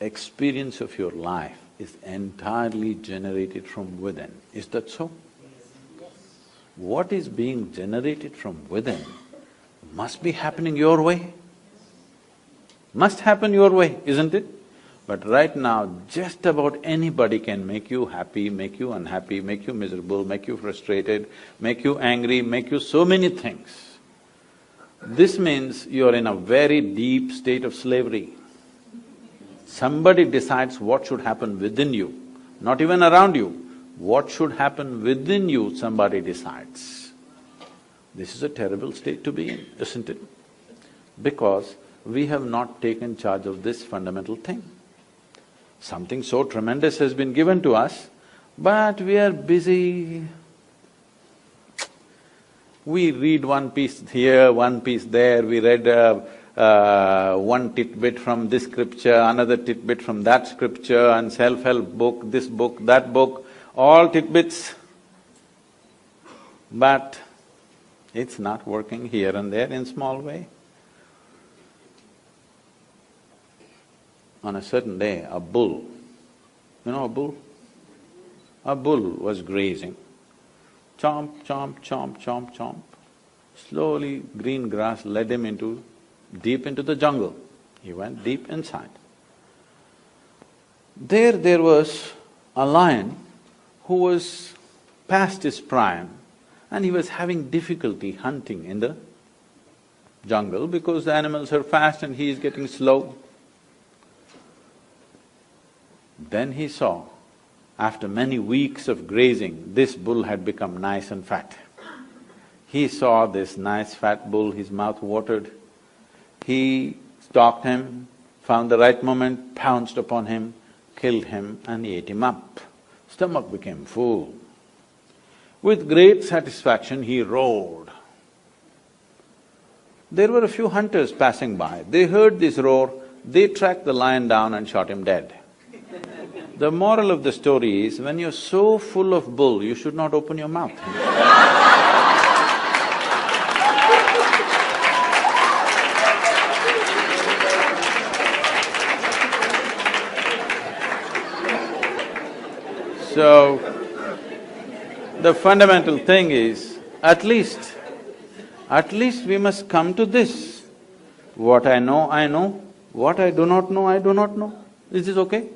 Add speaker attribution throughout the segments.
Speaker 1: experience of your life is entirely generated from within. Is that so? What is being generated from within must be happening your way. Must happen your way, isn't it? But right now, just about anybody can make you happy, make you unhappy, make you miserable, make you frustrated, make you angry, make you so many things. This means you're in a very deep state of slavery. Somebody decides what should happen within you, not even around you. What should happen within you, somebody decides. This is a terrible state to be in, isn't it? Because we have not taken charge of this fundamental thing. Something so tremendous has been given to us, but we are busy. We read one piece here, one piece there, we read one tidbit from this scripture, another tidbit from that scripture, and self-help book, this book, that book, all tidbits. But it's not working here and there in small way. On a certain day, a bull, you know a bull? A bull was grazing. Chomp, chomp, chomp, chomp, chomp. Slowly, green grass led him deep into the jungle. He went deep inside. There was a lion who was past his prime and he was having difficulty hunting in the jungle because the animals are fast and he is getting slow. Then he saw, after many weeks of grazing, this bull had become nice and fat. He saw this nice fat bull, his mouth watered. He stalked him, found the right moment, pounced upon him, killed him and ate him up. Stomach became full. With great satisfaction, he roared. There were a few hunters passing by. They heard this roar, they tracked the lion down and shot him dead. The moral of the story is, when you're so full of bull, you should not open your mouth. So, the fundamental thing is, at least we must come to this. What I know, what I do not know, I do not know. Is this okay?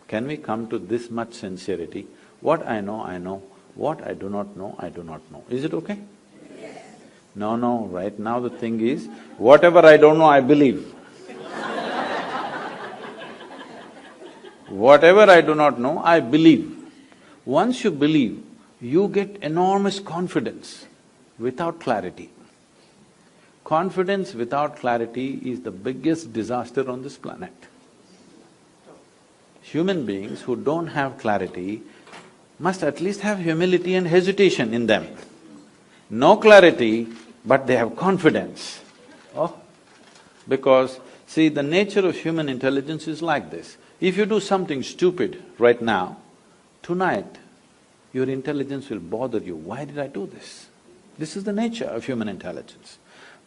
Speaker 1: Can we come to this much sincerity? What I know, what I do not know, I do not know. Is it okay? Yes. No, right now the thing is, whatever I don't know, I believe. Whatever I do not know, I believe. Once you believe, you get enormous confidence without clarity. Confidence without clarity is the biggest disaster on this planet. Human beings who don't have clarity must at least have humility and hesitation in them. No clarity, but they have confidence. Oh, because see, the nature of human intelligence is like this. If you do something stupid right now, tonight your intelligence will bother you. Why did I do this? This is the nature of human intelligence.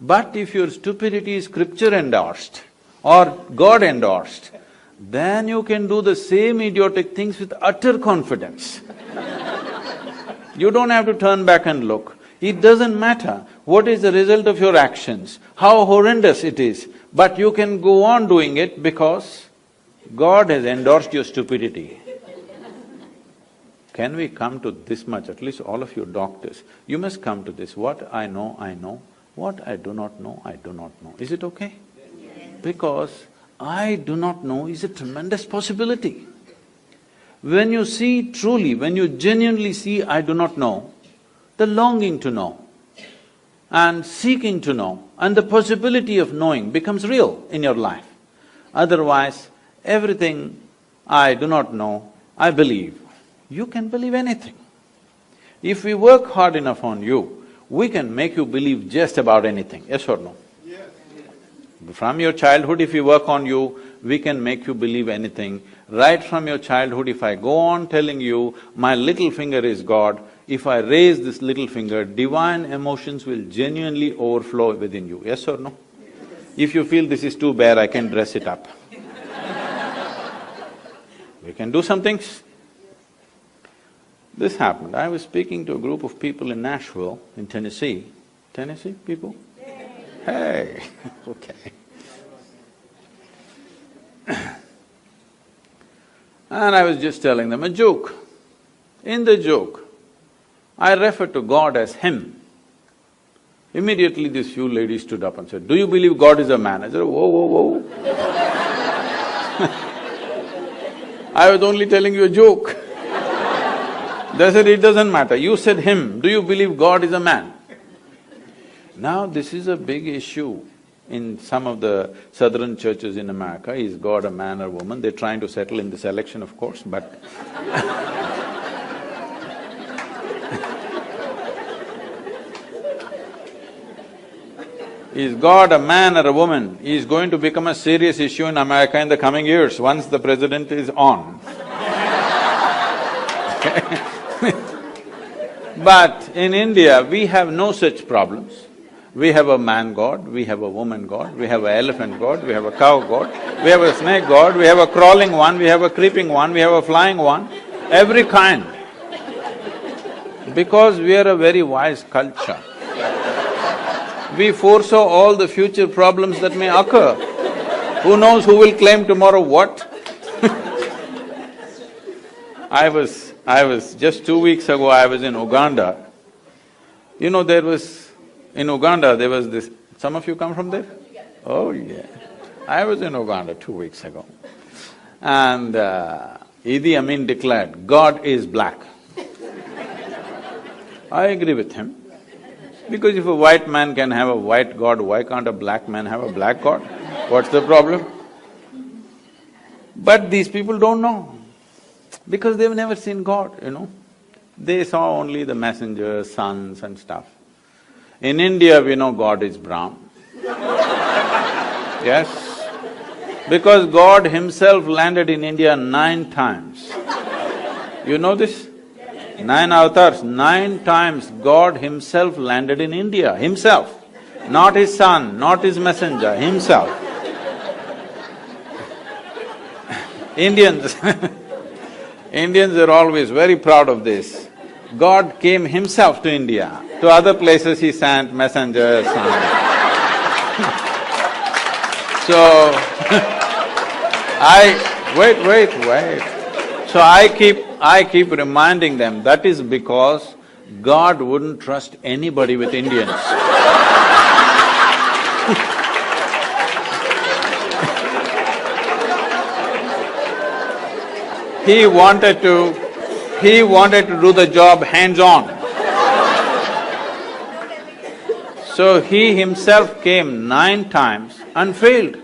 Speaker 1: But if your stupidity is scripture endorsed or God endorsed, then you can do the same idiotic things with utter confidence. You don't have to turn back and look. It doesn't matter what is the result of your actions, how horrendous it is, but you can go on doing it because God has endorsed your stupidity. Can we come to this much, at least all of you doctors, you must come to this, what I know, what I do not know, I do not know. Is it okay? Yes. Because I do not know is a tremendous possibility. When you see truly, when you genuinely see I do not know, the longing to know and seeking to know and the possibility of knowing becomes real in your life. Otherwise, everything I do not know, I believe. You can believe anything. If we work hard enough on you, we can make you believe just about anything, yes or no? From your childhood, if we work on you, we can make you believe anything. Right from your childhood, if I go on telling you, my little finger is God, if I raise this little finger, divine emotions will genuinely overflow within you, yes or no? If you feel this is too bare, I can dress it up. We can do some things. This happened. I was speaking to a group of people in Nashville, in Tennessee. Tennessee people? Hey, okay. And I was just telling them a joke. In the joke, I referred to God as Him. Immediately these few ladies stood up and said, "Do you believe God is a man?" I said, "Whoa, whoa, whoa." I was only telling you a joke. They said, "It doesn't matter, you said Him, do you believe God is a man?" Now this is a big issue in some of the southern churches in America. Is God a man or woman? They're trying to settle in this election, of course, but is God a man or a woman is going to become a serious issue in America in the coming years, once the president is on. But in India, we have no such problems. We have a man god, we have a woman god, we have an elephant god, we have a cow god, we have a snake god, we have a crawling one, we have a creeping one, we have a flying one, every kind. Because we are a very wise culture, we foresaw all the future problems that may occur. Who knows who will claim tomorrow what? I was just 2 weeks ago, I was in Uganda. You know, in Uganda there was this… Some of you come from there? Oh yeah. I was in Uganda 2 weeks ago. And Idi Amin declared, "God is black." I agree with him. Because if a white man can have a white god, why can't a black man have a black god? What's the problem? But these people don't know, because they've never seen God, you know. They saw only the messengers, sons and stuff. In India, we know God is brown. Yes, because God Himself landed in India 9 times. You know this? 9 avatars, 9 times God Himself landed in India, Himself. Not His son, not His messenger, Himself. Indians Indians are always very proud of this. God came Himself to India. To other places He sent messengers, sons. So, So I keep reminding them, that is because God wouldn't trust anybody with Indians. He wanted to do the job hands-on. So He Himself came 9 times and failed.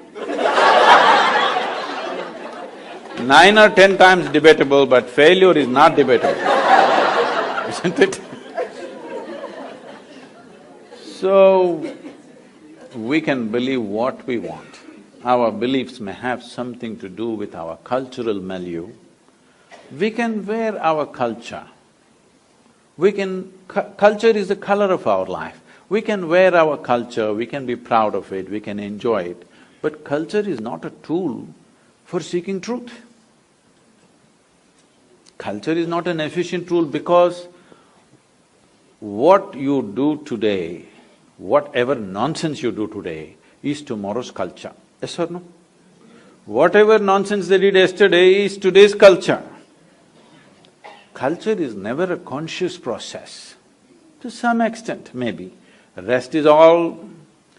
Speaker 1: 9 or 10 times debatable, but failure is not debatable, isn't it? So, we can believe what we want. Our beliefs may have something to do with our cultural milieu. We can wear our culture. Culture is the color of our life. We can wear our culture, we can be proud of it, we can enjoy it, but culture is not a tool for seeking truth. Culture is not an efficient tool, because what you do today, whatever nonsense you do today, is tomorrow's culture. Yes or no? Whatever nonsense they did yesterday is today's culture. Culture is never a conscious process. To some extent, maybe. The rest is all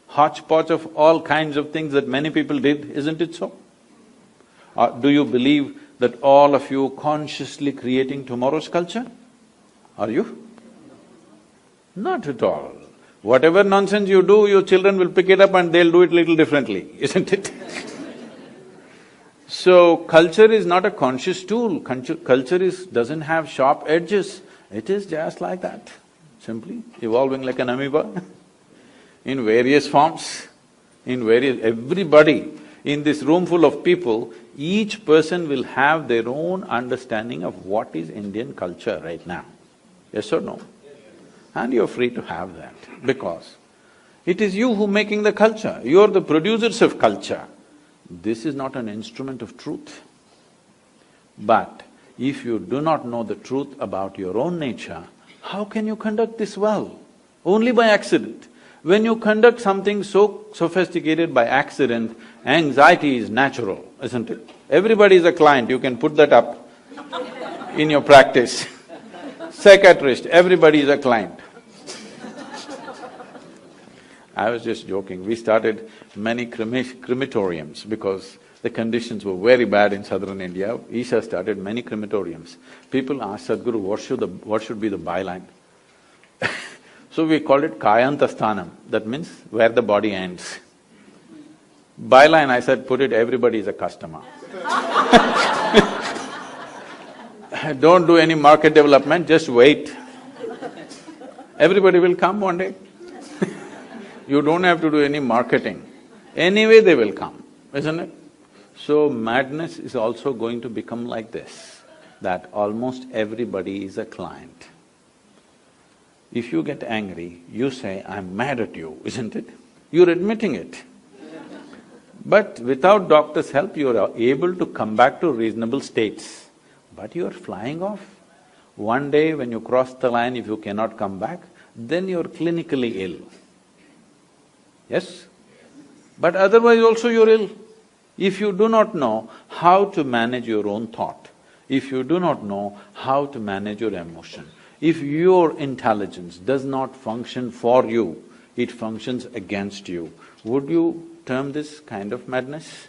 Speaker 1: hodgepodge of all kinds of things that many people did, isn't it so? Or do you believe that all of you consciously creating tomorrow's culture? Are you? Not at all. Whatever nonsense you do, your children will pick it up and they'll do it little differently, isn't it? So, culture is not a conscious tool, culture doesn't have sharp edges, it is just like that, simply evolving like an amoeba in various forms, everybody in this room full of people, each person will have their own understanding of what is Indian culture right now. Yes or no? And you're free to have that, because it is you who making the culture, you're the producers of culture. This is not an instrument of truth. But if you do not know the truth about your own nature, how can you conduct this well? Only by accident. When you conduct something so sophisticated by accident, anxiety is natural, isn't it? Everybody is a client, you can put that up in your practice. Psychiatrist, everybody is a client. I was just joking, we started many crematoriums because the conditions were very bad in southern India. Isha started many crematoriums. People asked Sadhguru, what should be the byline? So we called it Kayantasthanam, that means where the body ends. Byline, I said, put it, everybody is a customer. Don't do any market development, just wait. Everybody will come one day. You don't have to do any marketing. Anyway they will come, isn't it? So madness is also going to become like this, that almost everybody is a client. If you get angry, you say, I'm mad at you, isn't it? You're admitting it. But without doctor's help, you are able to come back to reasonable states. But you are flying off. One day when you cross the line, if you cannot come back, then you're clinically ill. Yes? But otherwise also you're ill. If you do not know how to manage your own thought, if you do not know how to manage your emotion, if your intelligence does not function for you, it functions against you, would you term this kind of madness?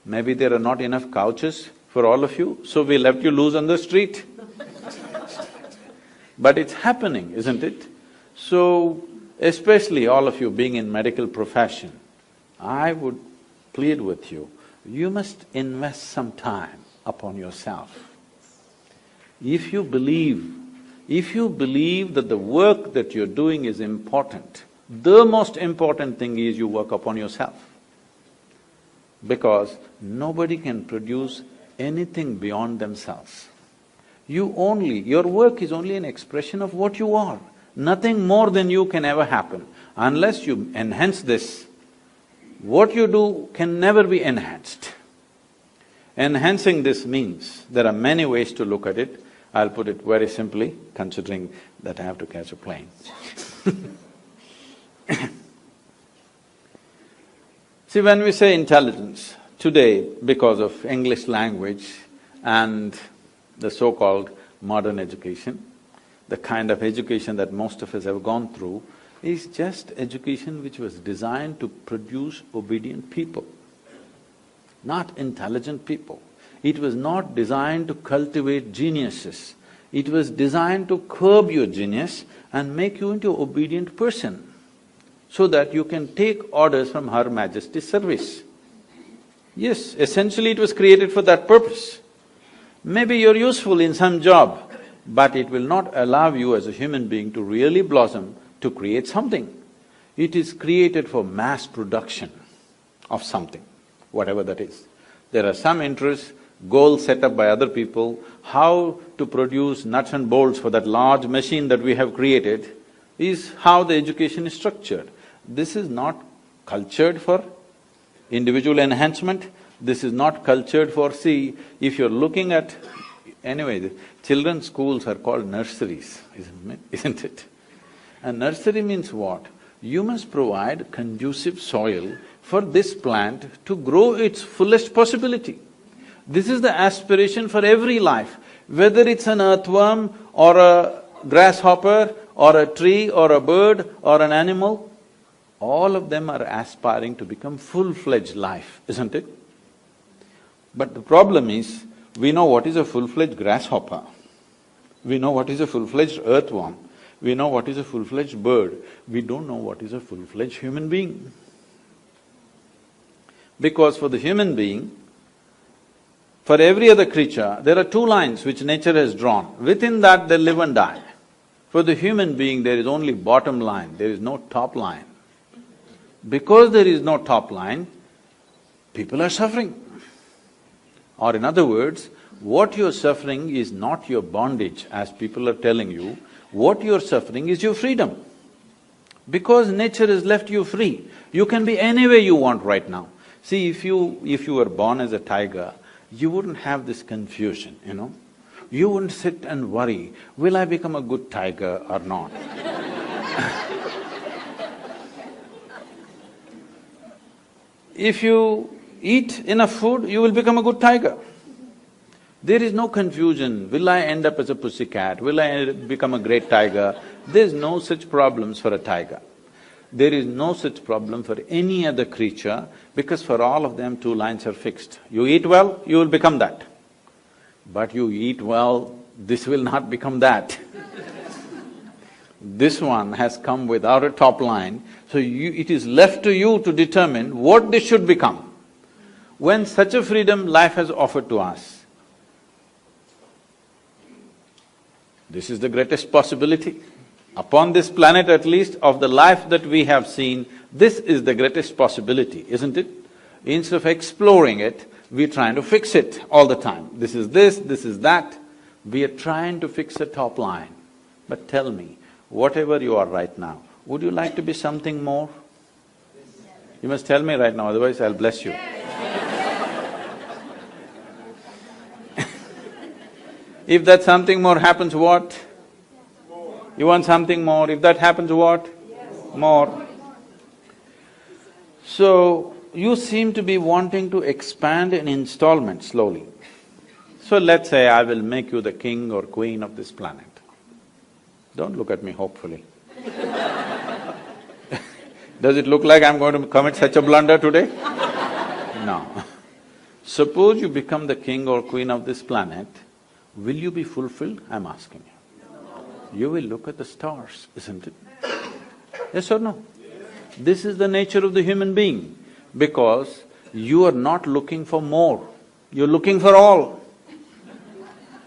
Speaker 1: Maybe there are not enough couches for all of you, so we left you loose on the street. But it's happening, isn't it? So, especially all of you being in medical profession, I would plead with you, you must invest some time upon yourself. If you believe that the work that you're doing is important, the most important thing is you work upon yourself. Because nobody can produce anything beyond themselves. Your work is only an expression of what you are. Nothing more than you can ever happen. Unless you enhance this, what you do can never be enhanced. Enhancing this means, there are many ways to look at it. I'll put it very simply, considering that I have to catch a plane. See, when we say intelligence, today, because of English language and the so-called modern education, the kind of education that most of us have gone through, is just education which was designed to produce obedient people, not intelligent people. It was not designed to cultivate geniuses. It was designed to curb your genius and make you into an obedient person, so that you can take orders from Her Majesty's service. Yes, essentially it was created for that purpose. Maybe you're useful in some job, but it will not allow you as a human being to really blossom, to create something. It is created for mass production of something, whatever that is. There are some interests, goals set up by other people, how to produce nuts and bolts for that large machine that we have created is how the education is structured. This is not cultured for individual enhancement, this is not cultured for… See, if you're looking at… Anyway, the children's schools are called nurseries, isn't it? And nursery means what? You must provide conducive soil for this plant to grow its fullest possibility. This is the aspiration for every life, whether it's an earthworm or a grasshopper or a tree or a bird or an animal, all of them are aspiring to become full-fledged life, isn't it? But the problem is, we know what is a full-fledged grasshopper, we know what is a full-fledged earthworm, we know what is a full-fledged bird, we don't know what is a full-fledged human being. Because for the human being, for every other creature, there are two lines which nature has drawn. Within that they live and die. For the human being, there is only bottom line, there is no top line. Because there is no top line, people are suffering. Or in other words, what you're suffering is not your bondage, as people are telling you, what you're suffering is your freedom. Because nature has left you free, you can be any way you want right now. See, if you were born as a tiger you wouldn't have this confusion, You wouldn't sit and worry, will I become a good tiger or not? If you eat enough food, you will become a good tiger. There is no confusion, will I end up as a pussycat, will I become a great tiger? There's no such problems for a tiger. There is no such problem for any other creature, because for all of them, two lines are fixed. You eat well, you will become that. But you eat well, this will not become that. This one has come without a top line, so it is left to you to determine what this should become. When such a freedom life has offered to us, this is the greatest possibility. Upon this planet at least, of the life that we have seen, this is the greatest possibility, isn't it? Instead of exploring it, we're trying to fix it all the time. This is that. We are trying to fix a top line. But tell me, whatever you are right now, would you like to be something more? You must tell me right now, otherwise I'll bless you. If that something more happens, what? You want something more, if that happens, what? More. So, you seem to be wanting to expand in installments slowly. So let's say I will make you the king or queen of this planet. Don't look at me hopefully. Does it look like I'm going to commit such a blunder today? No. Suppose you become the king or queen of this planet, will you be fulfilled? I'm asking you. You will look at the stars, isn't it? Yes or no? This is the nature of the human being, because you are not looking for more, you're looking for all.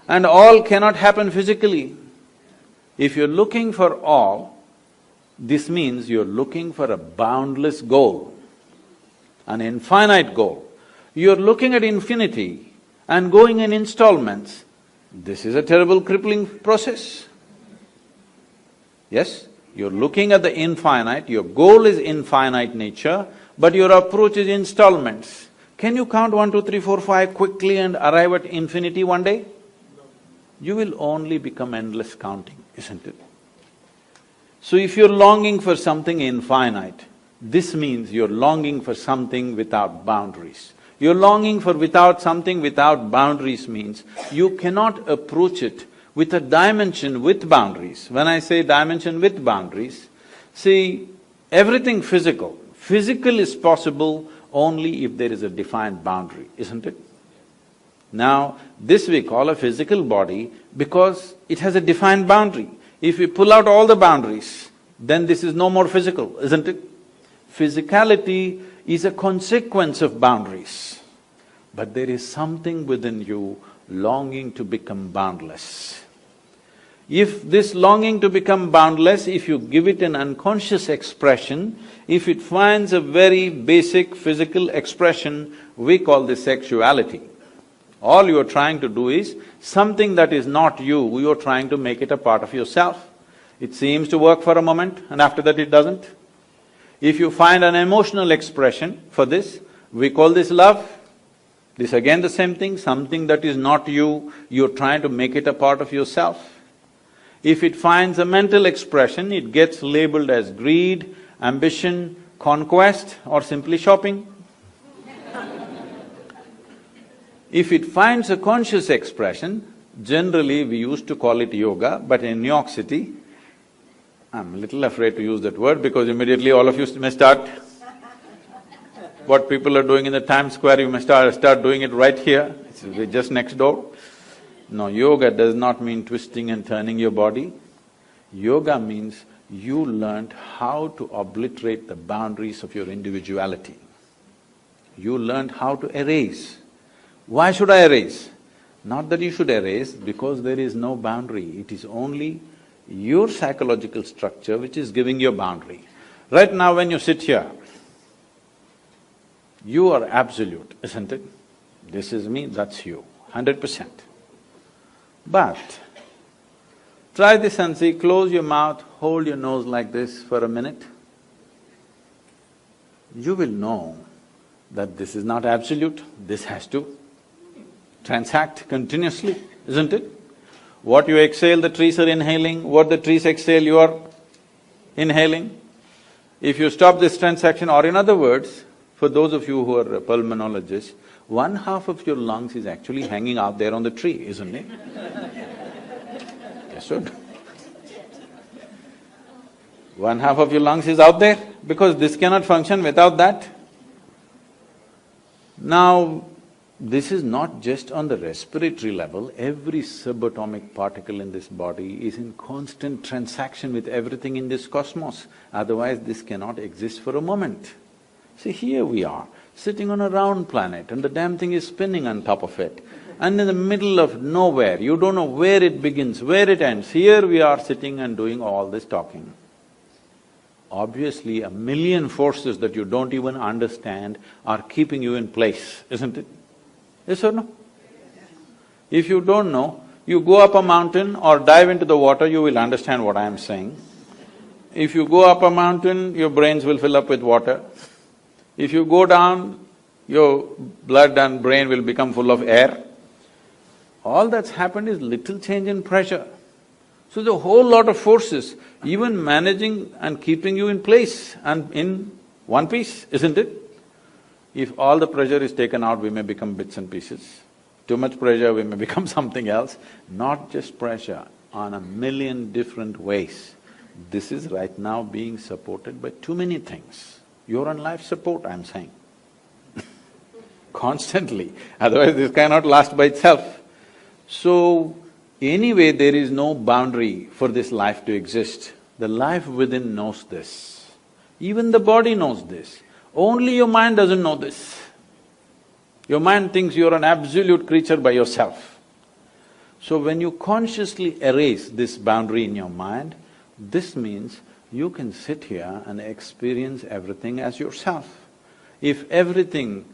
Speaker 1: And all cannot happen physically. If you're looking for all, this means you're looking for a boundless goal, an infinite goal. You're looking at infinity and going in installments. This is a terrible crippling process. Yes, you're looking at the infinite, your goal is infinite nature, but your approach is installments. Can you count 1, 2, 3, 4, 5 quickly and arrive at infinity one day? You will only become endless counting, isn't it? So if you're longing for something infinite, this means you're longing for something without boundaries. You're longing for something without boundaries means you cannot approach it with a dimension with boundaries. When I say dimension with boundaries, see, everything physical is possible only if there is a defined boundary, isn't it? Now, this we call a physical body because it has a defined boundary. If we pull out all the boundaries, then this is no more physical, isn't it? Physicality is a consequence of boundaries, but there is something within you longing to become boundless. If this longing to become boundless, if you give it an unconscious expression, if it finds a very basic physical expression, we call this sexuality. All you are trying to do is something that is not you, you are trying to make it a part of yourself. It seems to work for a moment and after that it doesn't. If you find an emotional expression for this, we call this love. This again the same thing, something that is not you, you're trying to make it a part of yourself. If it finds a mental expression, it gets labeled as greed, ambition, conquest, or simply shopping. If it finds a conscious expression, generally we used to call it yoga, but in New York City, I'm a little afraid to use that word because immediately all of you may start what people are doing in the Times Square, you may start doing it right here, it's just next door. No, yoga does not mean twisting and turning your body. Yoga means you learned how to obliterate the boundaries of your individuality. You learned how to erase. Why should I erase? Not that you should erase, because there is no boundary, it is only your psychological structure which is giving you a boundary. Right now when you sit here, you are absolute, isn't it? This is me, that's you, 100%. But, try this and see, close your mouth, hold your nose like this for a minute. You will know that this is not absolute, this has to transact continuously, isn't it? What you exhale, the trees are inhaling, what the trees exhale, you are inhaling. If you stop this transaction, or in other words, for those of you who are pulmonologists, one half of your lungs is actually hanging out there on the tree, isn't it? Yes or no? One half of your lungs is out there, because this cannot function without that. Now, this is not just on the respiratory level, every subatomic particle in this body is in constant transaction with everything in this cosmos, otherwise this cannot exist for a moment. See, here we are, sitting on a round planet and the damn thing is spinning on top of it. And in the middle of nowhere, you don't know where it begins, where it ends, here we are sitting and doing all this talking. Obviously, a million forces that you don't even understand are keeping you in place, isn't it? Yes or no? If you don't know, you go up a mountain or dive into the water, you will understand what I am saying. If you go up a mountain, your brains will fill up with water. If you go down, your blood and brain will become full of air. All that's happened is little change in pressure. So the whole lot of forces, even managing and keeping you in place and in one piece, isn't it? If all the pressure is taken out, we may become bits and pieces. Too much pressure, we may become something else. Not just pressure, on a million different ways. This is right now being supported by too many things. You're on life support, I'm saying. Constantly, otherwise this cannot last by itself. So, anyway, there is no boundary for this life to exist. The life within knows this. Even the body knows this. Only your mind doesn't know this. Your mind thinks you're an absolute creature by yourself. So when you consciously erase this boundary in your mind, this means you can sit here and experience everything as yourself. If everything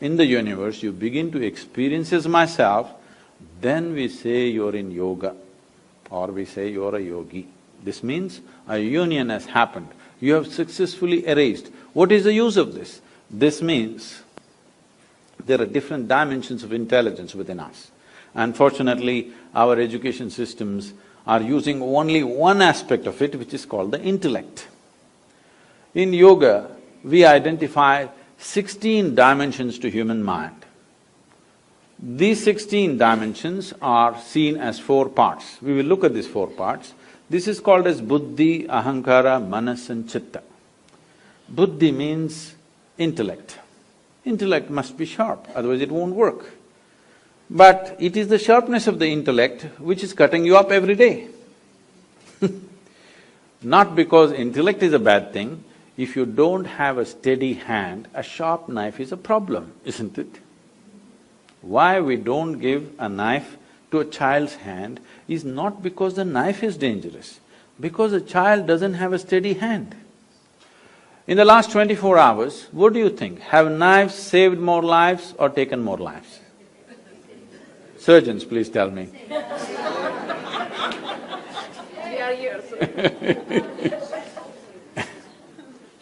Speaker 1: in the universe you begin to experience as myself, then we say you're in yoga, or we say you're a yogi. This means a union has happened. You have successfully erased. What is the use of this? This means there are different dimensions of intelligence within us. Unfortunately, our education systems are using only one aspect of it, which is called the intellect. In yoga, we identify 16 dimensions to human mind. These 16 dimensions are seen as 4 parts. We will look at these 4 parts. This is called as buddhi, ahankara, manas and chitta. Buddhi means intellect. Intellect must be sharp, otherwise it won't work. But it is the sharpness of the intellect which is cutting you up every day. Not because intellect is a bad thing, if you don't have a steady hand, a sharp knife is a problem, isn't it? Why we don't give a knife to a child's hand is not because the knife is dangerous, because a child doesn't have a steady hand. In the last 24 hours, what do you think? Have knives saved more lives or taken more lives? Surgeons, please tell me.
Speaker 2: We are here, sir.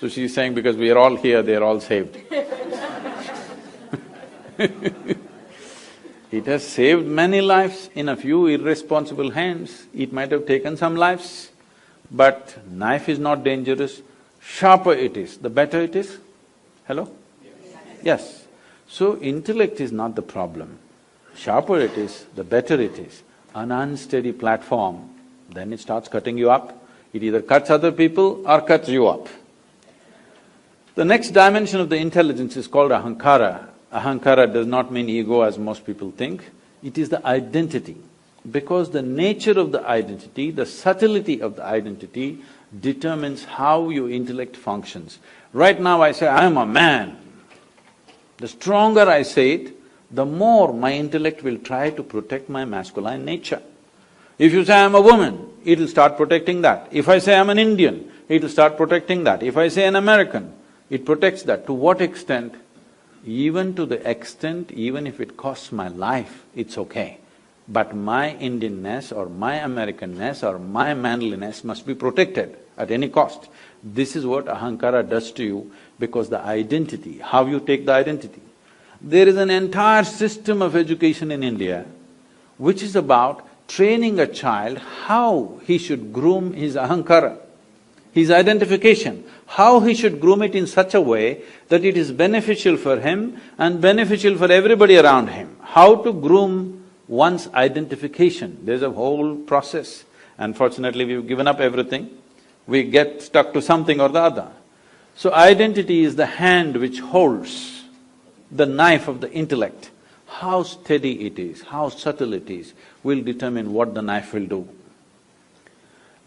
Speaker 1: So she's saying because we are all here, they are all saved. It has saved many lives in a few irresponsible hands. It might have taken some lives, but knife is not dangerous. Sharper it is, the better it is. Hello? Yes. So intellect is not the problem. Sharper it is, the better it is. An unsteady platform, then it starts cutting you up. It either cuts other people or cuts you up. The next dimension of the intelligence is called ahankara. Ahankara does not mean ego as most people think, it is the identity. Because the nature of the identity, the subtlety of the identity determines how your intellect functions. Right now I say, I am a man. The stronger I say it, the more my intellect will try to protect my masculine nature. If you say I am a woman, it'll start protecting that. If I say I'm an Indian, it'll start protecting that. If I say an American, it protects that. To what extent? Even to the extent, even if it costs my life, it's okay. But my Indianness or my Americanness or my manliness must be protected at any cost. This is what ahankara does to you, because the identity, how you take the identity. There is an entire system of education in India which is about training a child how he should groom his ahankara, his identification, how he should groom it in such a way that it is beneficial for him and beneficial for everybody around him. How to groom one's identification, there's a whole process. Unfortunately, we've given up everything, we get stuck to something or the other. So identity is the hand which holds the knife of the intellect. How steady it is, how subtle it is, will determine what the knife will do.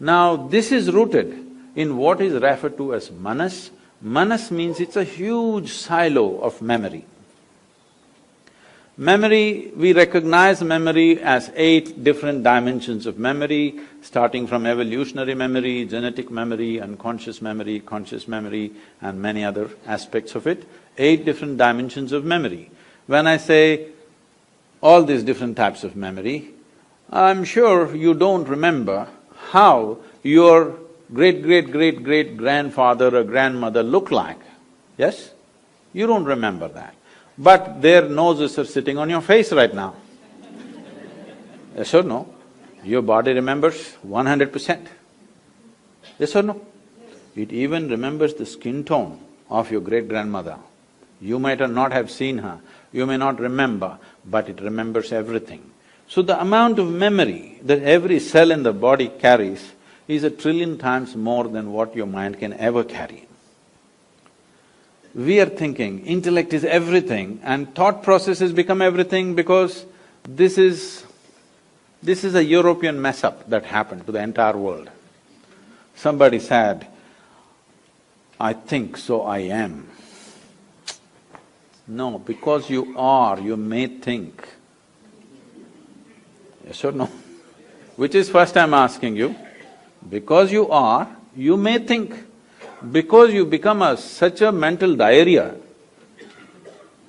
Speaker 1: Now, this is rooted in what is referred to as manas. Manas means it's a huge silo of memory. Memory, we recognize memory as 8 different dimensions of memory, starting from evolutionary memory, genetic memory, unconscious memory, conscious memory, and many other aspects of it. 8 different dimensions of memory. When I say all these different types of memory, I'm sure you don't remember how your great-great-great-great-grandfather or grandmother looked like, yes? You don't remember that. But their noses are sitting on your face right now. Yes or no? Your body remembers 100%. Yes or no? It even remembers the skin tone of your great-grandmother. You might not have seen her, you may not remember, but it remembers everything. So the amount of memory that every cell in the body carries is 1,000,000,000,000 times more than what your mind can ever carry. We are thinking intellect is everything and thought processes become everything because this is a European mess-up that happened to the entire world. Somebody said, "I think, so I am." No, because you are, you may think. Yes or no? Which is first I'm asking you. Because you are, you may think. Because you become such a mental diarrhea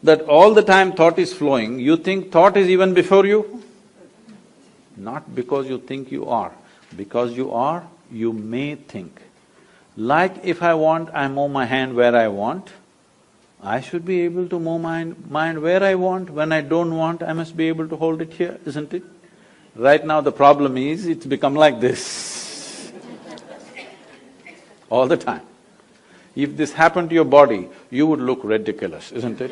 Speaker 1: that all the time thought is flowing, you think thought is even before you? Not because you think you are. Because you are, you may think. Like if I want, I move my hand where I want, I should be able to move my mind where I want. When I don't want, I must be able to hold it here, isn't it? Right now the problem is, it's become like this all the time. If this happened to your body, you would look ridiculous, isn't it?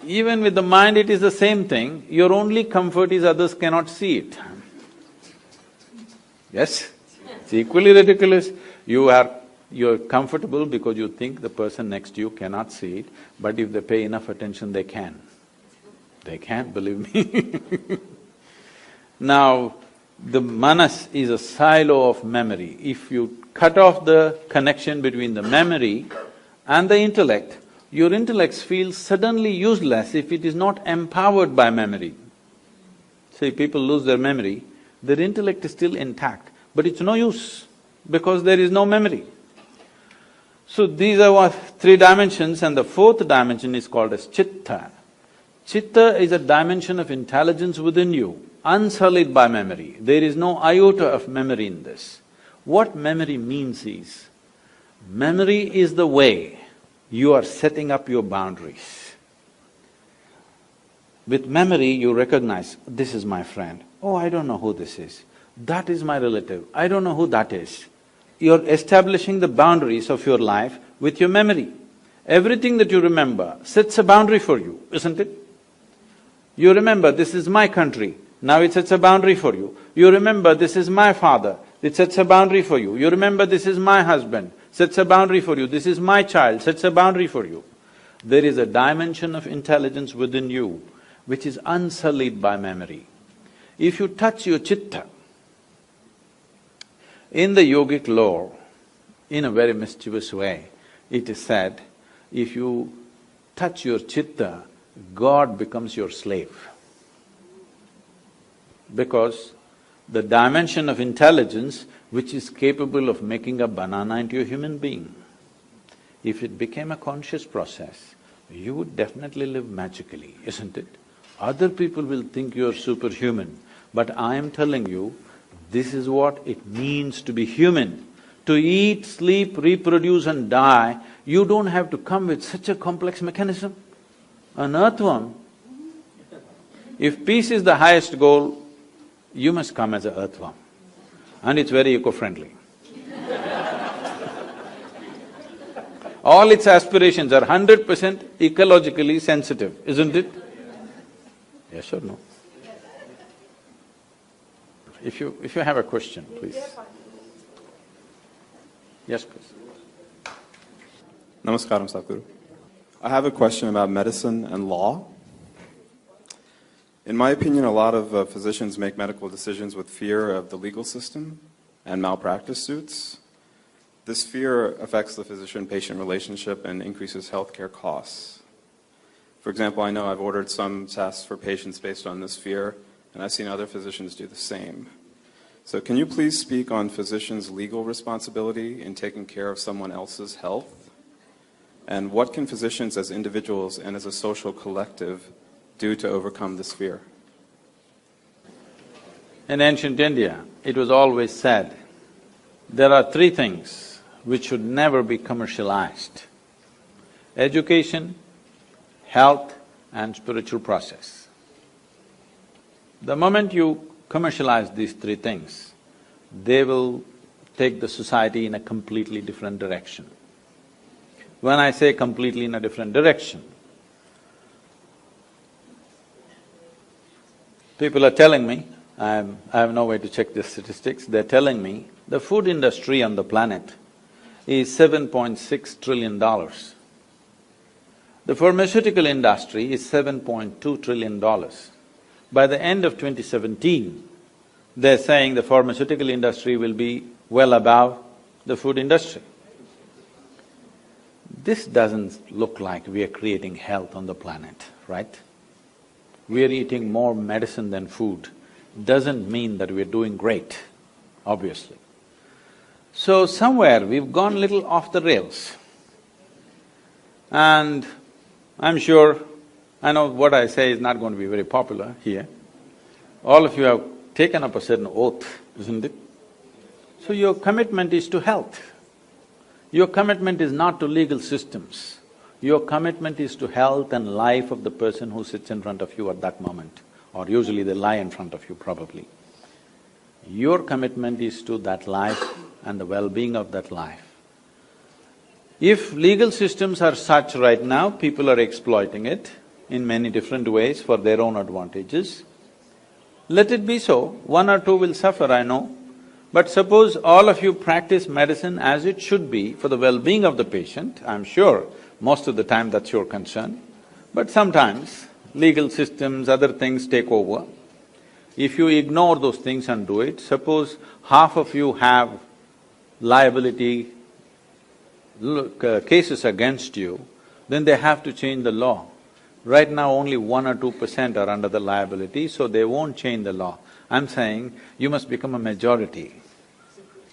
Speaker 1: Even with the mind it is the same thing, your only comfort is others cannot see it. Yes? It's equally ridiculous. You're comfortable because you think the person next to you cannot see it, but if they pay enough attention, they can. They can, believe me. Now, the manas is a silo of memory. If you cut off the connection between the memory and the intellect, your intellect feels suddenly useless if it is not empowered by memory. See, people lose their memory, their intellect is still intact, but it's no use because there is no memory. So these are 3 dimensions, and the 4th dimension is called as chitta. Chitta is a dimension of intelligence within you, unsullied by memory. There is no iota of memory in this. What memory means is, memory is the way you are setting up your boundaries. With memory, you recognize, this is my friend. Oh, I don't know who this is. That is my relative. I don't know who that is. You're establishing the boundaries of your life with your memory. Everything that you remember sets a boundary for you, isn't it? You remember, this is my country, now it sets a boundary for you. You remember, this is my father, it sets a boundary for you. You remember, this is my husband, sets a boundary for you. This is my child, sets a boundary for you. There is a dimension of intelligence within you which is unsullied by memory. If you touch your chitta, in the yogic lore, in a very mischievous way, it is said, if you touch your chitta, God becomes your slave. Because the dimension of intelligence which is capable of making a banana into a human being, if it became a conscious process, you would definitely live magically, isn't it? Other people will think you're superhuman, but I am telling you, this is what it means to be human. To eat, sleep, reproduce and die, you don't have to come with such a complex mechanism. An earthworm, if peace is the highest goal, you must come as an earthworm, and it's very eco-friendly. All its aspirations are 100% ecologically sensitive, isn't it? Yes or no? If you have a question, please. Yes, please.
Speaker 3: Namaskaram, Sadhguru. I have a question about medicine and law. In my opinion, a lot of physicians make medical decisions with fear of the legal system and malpractice suits. This fear affects the physician-patient relationship and increases healthcare costs. For example, I know I've ordered some tests for patients based on this fear, and I've seen other physicians do the same. So can you please speak on physicians' legal responsibility in taking care of someone else's health? And what can physicians as individuals and as a social collective do to overcome this fear?
Speaker 1: In ancient India, it was always said, there are three things which should never be commercialized: education, health and spiritual process. The moment you commercialize these three things, they will take the society in a completely different direction. When I say completely in a different direction, people are telling me, I have no way to check the statistics, they're telling me the food industry on the planet is $7.6 trillion. The pharmaceutical industry is $7.2 trillion. By the end of 2017, they're saying the pharmaceutical industry will be well above the food industry. This doesn't look like we are creating health on the planet, right? We are eating more medicine than food. Doesn't mean that we're doing great, obviously. So somewhere we've gone little off the rails. And I'm sure, I know what I say is not going to be very popular here. All of you have taken up a certain oath, isn't it? So your commitment is to health. Your commitment is not to legal systems. Your commitment is to health and life of the person who sits in front of you at that moment, or usually they lie in front of you probably. Your commitment is to that life and the well-being of that life. If legal systems are such right now, people are exploiting it in many different ways for their own advantages. Let it be so, one or two will suffer, I know. But suppose all of you practice medicine as it should be for the well-being of the patient, I'm sure most of the time that's your concern. But sometimes legal systems, other things take over. If you ignore those things and do it, suppose half of you have liability cases against you, then they have to change the law. Right now only 1 or 2% are under the liability, so they won't change the law. I'm saying you must become a majority,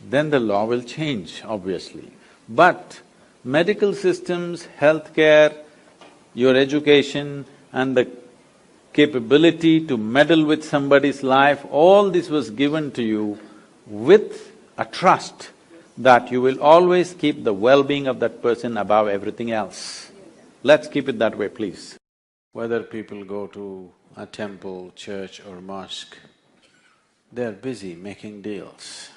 Speaker 1: then the law will change, obviously. But medical systems, healthcare, your education and the capability to meddle with somebody's life, all this was given to you with a trust that you will always keep the well-being of that person above everything else. Let's keep it that way, please. Whether people go to a temple, church or mosque, they're busy making deals.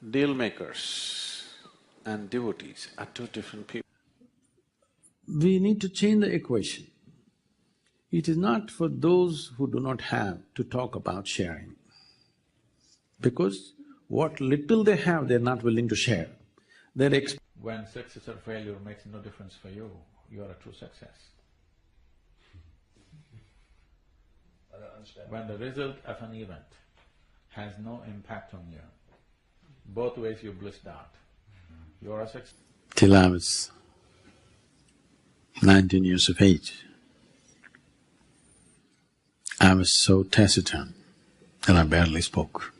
Speaker 1: Deal makers and devotees are two different people. We need to change the equation. It is not for those who do not have to talk about sharing, because what little they have, they're not willing to share. When success or failure makes no difference for you, you are a true success.
Speaker 4: I don't understand.
Speaker 1: When the result of an event has no impact on you, both ways you blissed out, you are a success. Till I was 19 years of age, I was so taciturn that I barely spoke.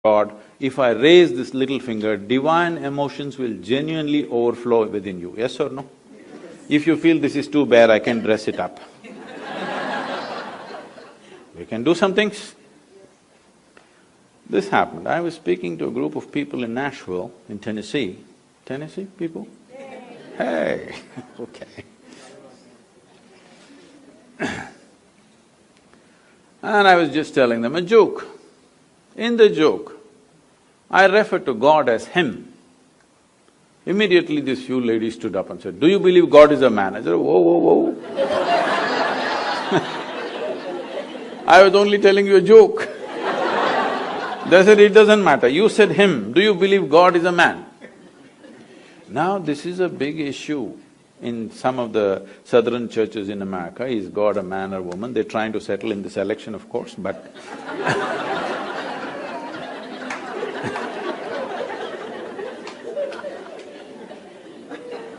Speaker 1: God, if I raise this little finger, divine emotions will genuinely overflow within you, yes or no? If you feel this is too bare, I can dress it up. We can do some things. This happened. I was speaking to a group of people in Nashville, in Tennessee. Tennessee people? Hey, okay. And I was just telling them a joke. In the joke, I referred to God as Him. Immediately this few ladies stood up and said, "Do you believe God is a man?" I said, "Whoa, whoa, whoa." I was only telling you a joke. They said, "It doesn't matter, you said Him, do you believe God is a man?" Now this is a big issue in some of the southern churches in America. Is God a man or woman? They're trying to settle in this election, of course, but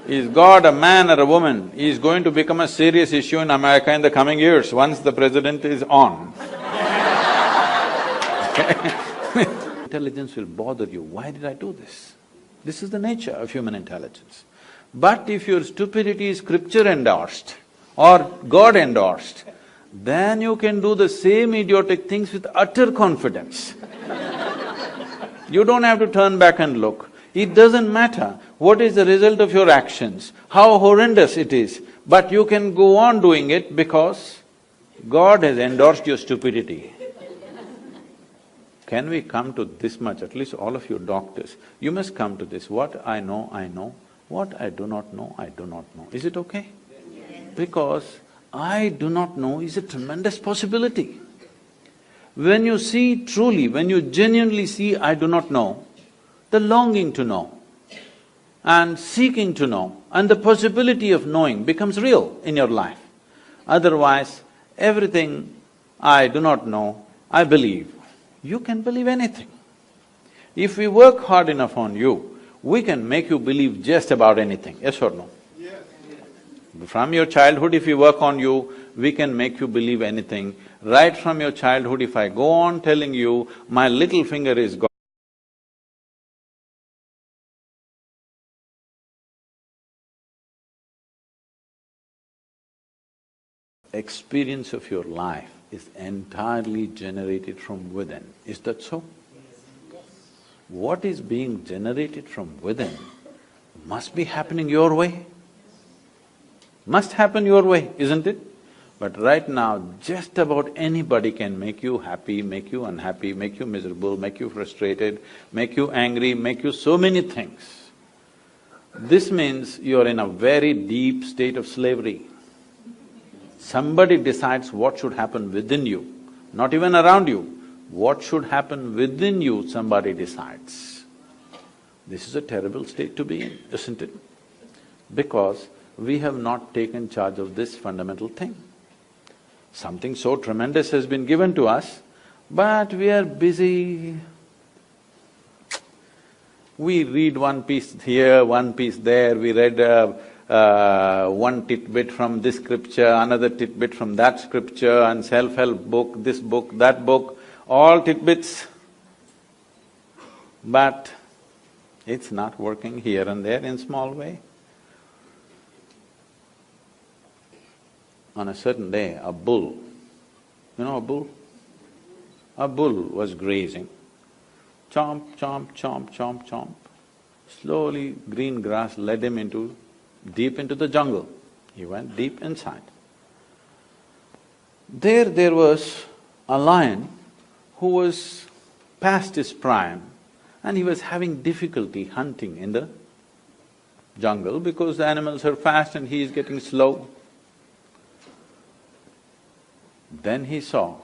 Speaker 1: is God a man or a woman is going to become a serious issue in America in the coming years, once the president is on. Intelligence will bother you. Why did I do this? This is the nature of human intelligence. But if your stupidity is scripture endorsed or God endorsed, then you can do the same idiotic things with utter confidence. You don't have to turn back and look. It doesn't matter what is the result of your actions, how horrendous it is, but you can go on doing it because God has endorsed your stupidity. Can we come to this much, at least all of you doctors, you must come to this, what I know, I know, what I do not know, I do not know. Is it okay? Because I do not know is a tremendous possibility. When you see truly, when you genuinely see I do not know, the longing to know and seeking to know and the possibility of knowing becomes real in your life. Otherwise, everything I do not know, I believe. You can believe anything. If we work hard enough on you, we can make you believe just about anything, yes or no? Yes. From your childhood, if we work on you, we can make you believe anything. Right from your childhood, if I go on telling you, my little finger is God, experience of your life is entirely generated from within. Is that so? What is being generated from within must be happening your way. Must happen your way, isn't it? But right now, just about anybody can make you happy, make you unhappy, make you miserable, make you frustrated, make you angry, make you so many things. This means you're in a very deep state of slavery. Somebody decides what should happen within you, not even around you. What should happen within you, somebody decides. This is a terrible state to be in, isn't it? Because we have not taken charge of this fundamental thing. Something so tremendous has been given to us, but we are busy. We read one piece here, one piece there, we read one tidbit from this scripture, another tidbit from that scripture, and self-help book, this book, that book, all tidbits. But it's not working here and there in small way. On a certain day, a bull, you know a bull? A bull was grazing. Chomp, chomp, chomp, chomp, chomp. Slowly, green grass led him deep into the jungle. He went deep inside. There was a lion who was past his prime and he was having difficulty hunting in the jungle because the animals are fast and he is getting slow. Then he saw,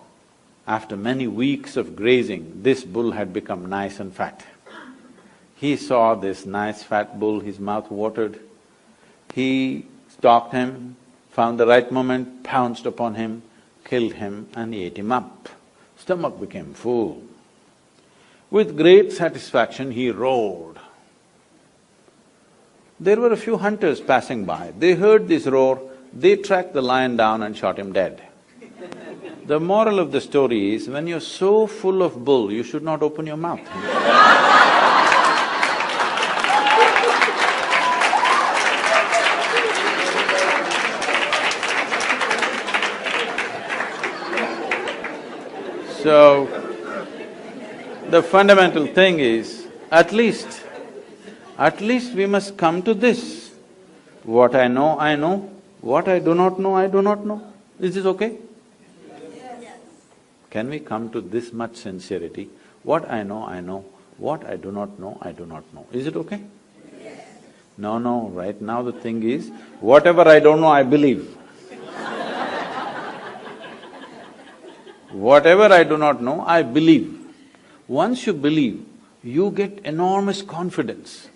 Speaker 1: after many weeks of grazing, this bull had become nice and fat. He saw this nice fat bull, his mouth watered. He stalked him, found the right moment, pounced upon him, killed him and ate him up. Stomach became full. With great satisfaction, he roared. There were a few hunters passing by. They heard this roar, they tracked the lion down and shot him dead. The moral of the story is, when you're so full of bull, you should not open your mouth. So, the fundamental thing is, at least we must come to this. What I know, I know. What I do not know, I do not know. Is this okay? Yes. Can we come to this much sincerity? What I know, I know. What I do not know, I do not know. Is it okay? Yes. No, right now the thing is, whatever I don't know, I believe. Whatever I do not know, I believe. Once you believe, you get enormous confidence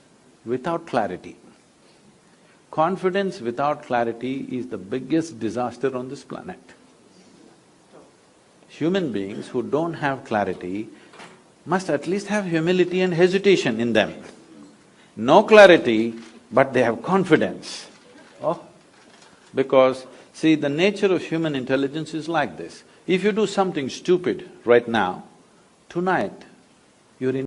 Speaker 1: without clarity. Confidence without clarity is the biggest disaster on this planet. Human beings who don't have clarity must at least have humility and hesitation in them. No clarity, but they have confidence. Oh, because see, the nature of human intelligence is like this. If you do something stupid right now, tonight you're in